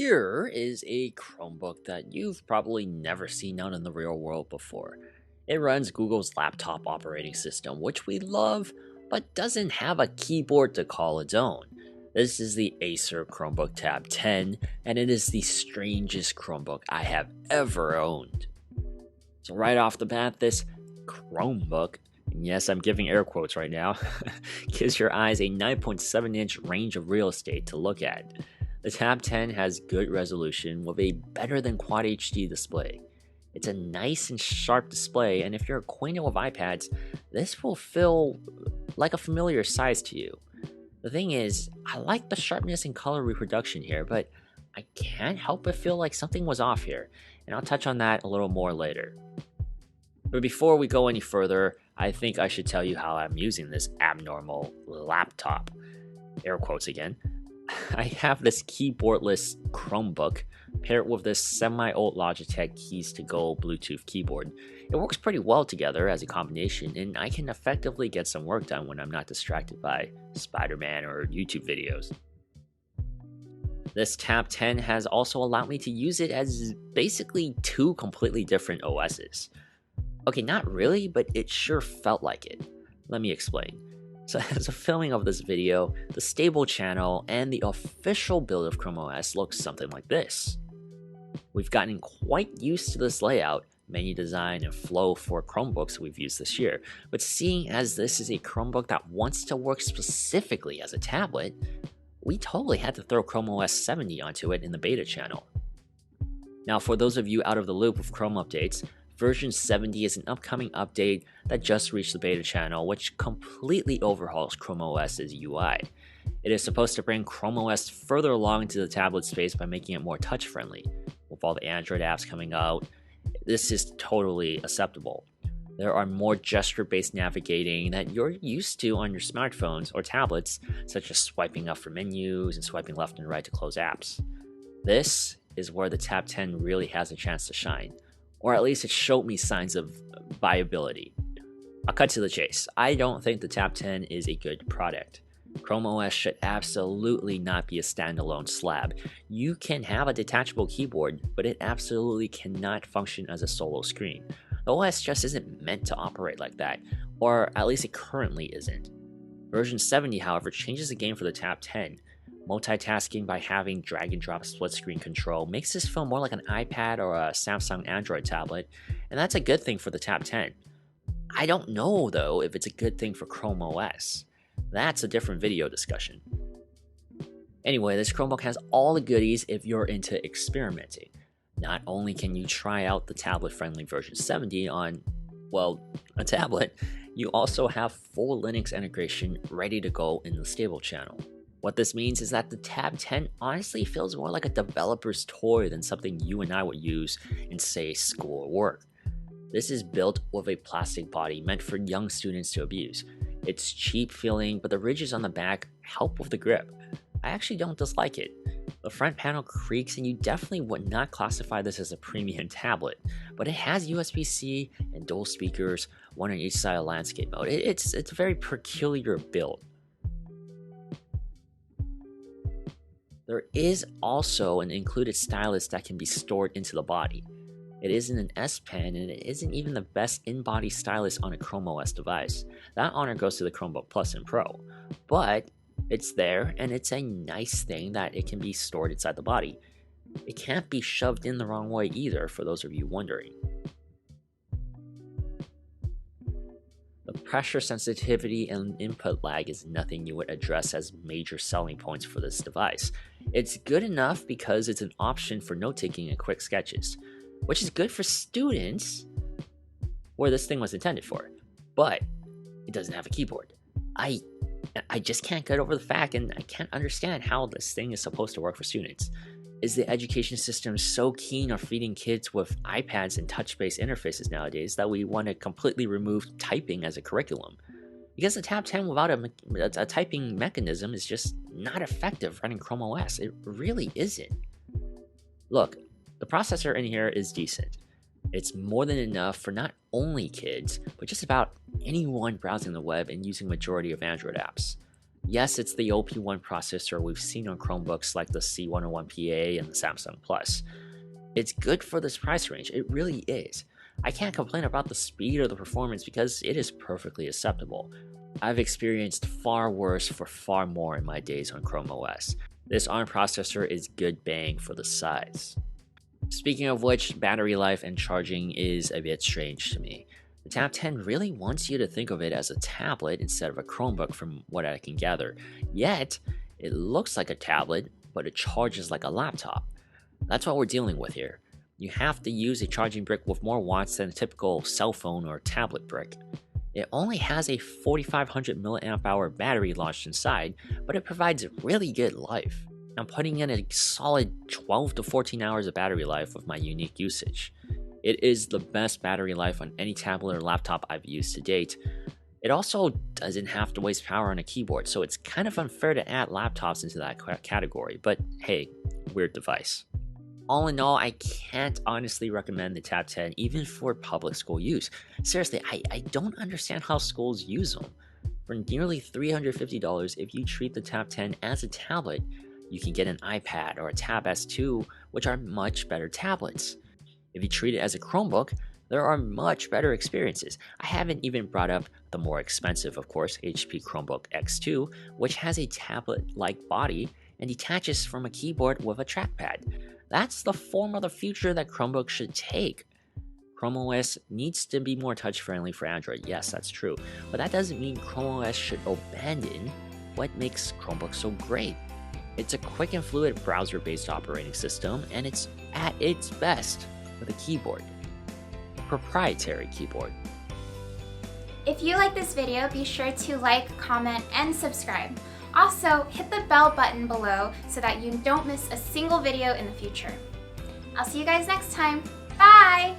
here is a Chromebook that you've probably never seen out in the real world before. It runs Google's laptop operating system, which we love, but doesn't have a keyboard to call its own. This is the Acer Chromebook Tab 10, and it is the strangest Chromebook I have ever owned. So right off the bat, this Chromebook, and yes, I'm giving air quotes right now, gives your eyes a 9.7-inch range of real estate to look at. The Tab 10 has good resolution with a better than Quad HD display. It's a nice and sharp display, and if you're acquainted with iPads, this will feel like a familiar size to you. The thing is, I like the sharpness and color reproduction here, but I can't help but feel like something was off here, and I'll touch on that a little more later. But before we go any further, I think I should tell you how I'm using this abnormal laptop. Air quotes again. I have this keyboardless Chromebook paired with this semi-old Logitech Keys to Go Bluetooth keyboard. It works pretty well together as a combination, and I can effectively get some work done when I'm not distracted by Spider-Man or YouTube videos. This Tab 10 has also allowed me to use it as basically two completely different OSs. Okay, not really, but it sure felt like it. Let me explain. So as a filming of this video, the stable channel and the official build of Chrome OS looks something like this. We've gotten quite used to this layout, menu design, and flow for Chromebooks we've used this year, but seeing as this is a Chromebook that wants to work specifically as a tablet, we totally had to throw Chrome OS 70 onto it in the beta channel. Now for those of you out of the loop with Chrome updates, version 70 is an upcoming update that just reached the beta channel, which completely overhauls Chrome OS's UI. It is supposed to bring Chrome OS further along into the tablet space by making it more touch-friendly. With all the Android apps coming out, this is totally acceptable. There are more gesture-based navigating that you're used to on your smartphones or tablets, such as swiping up for menus and swiping left and right to close apps. This is where the Tab 10 really has a chance to shine. Or at least it showed me signs of viability. I'll cut to the chase. I don't think the Tab 10 is a good product. Chrome OS should absolutely not be a standalone slab. You can have a detachable keyboard, but it absolutely cannot function as a solo screen. The OS just isn't meant to operate like that, or at least it currently isn't. Version 70, however, changes the game for the Tab 10. Multitasking by having drag and drop split screen control makes this feel more like an iPad or a Samsung Android tablet, and that's a good thing for the Tab 10. I don't know though if it's a good thing for Chrome OS. That's a different video discussion. Anyway, this Chromebook has all the goodies if you're into experimenting. Not only can you try out the tablet-friendly version 70 on, well, a tablet, you also have full Linux integration ready to go in the stable channel. What this means is that the Tab 10 honestly feels more like a developer's toy than something you and I would use in, say, school or work. This is built with a plastic body meant for young students to abuse. It's cheap feeling, but the ridges on the back help with the grip. I actually don't dislike it. The front panel creaks, and you definitely would not classify this as a premium tablet, but it has USB-C and dual speakers, one on each side of landscape mode. It's a very peculiar build. There is also an included stylus that can be stored into the body. It isn't an S Pen, and it isn't even the best in-body stylus on a Chrome OS device. That honor goes to the Chromebook Plus and Pro. But it's there, and it's a nice thing that it can be stored inside the body. It can't be shoved in the wrong way either, for those of you wondering. The pressure sensitivity and input lag is nothing you would address as major selling points for this device. It's good enough because it's an option for note-taking and quick sketches, which is good for students where this thing was intended for, but it doesn't have a keyboard. I just can't get over the fact, and I can't understand how this thing is supposed to work for students. Is the education system so keen on feeding kids with iPads and touch-based interfaces nowadays that we want to completely remove typing as a curriculum? Because the Tab 10 without a typing mechanism is just not effective running Chrome OS. It really isn't. Look, the processor in here is decent. It's more than enough for not only kids, but just about anyone browsing the web and using majority of Android apps. Yes, it's the OP1 processor we've seen on Chromebooks like the C101PA and the Samsung Plus. It's good for this price range, it really is. I can't complain about the speed or the performance because it is perfectly acceptable. I've experienced far worse for far more in my days on Chrome OS. This ARM processor is good bang for the size. Speaking of which, battery life and charging is a bit strange to me. The Tab 10 really wants you to think of it as a tablet instead of a Chromebook from what I can gather. Yet, it looks like a tablet, but it charges like a laptop. That's what we're dealing with here. You have to use a charging brick with more watts than a typical cell phone or tablet brick. It only has a 4500 mAh battery launched inside, but it provides really good life. I'm putting in a solid 12 to 14 hours of battery life with my unique usage. It is the best battery life on any tablet or laptop I've used to date. It also doesn't have to waste power on a keyboard, so it's kind of unfair to add laptops into that category, but hey, weird device. All in all, I can't honestly recommend the Tab 10 even for public school use. Seriously, I don't understand how schools use them. For nearly $350, if you treat the Tab 10 as a tablet, you can get an iPad or a Tab S2, which are much better tablets. If you treat it as a Chromebook, there are much better experiences. I haven't even brought up the more expensive, of course, HP Chromebook X2, which has a tablet-like body and detaches from a keyboard with a trackpad. That's the form of the future that Chromebooks should take. Chrome OS needs to be more touch-friendly for Android, yes, that's true, but that doesn't mean Chrome OS should abandon what makes Chromebooks so great. It's a quick and fluid browser-based operating system, and it's at its best with a keyboard. A proprietary keyboard. If you like this video, be sure to like, comment, and subscribe. Also, hit the bell button below so that you don't miss a single video in the future. I'll see you guys next time. Bye!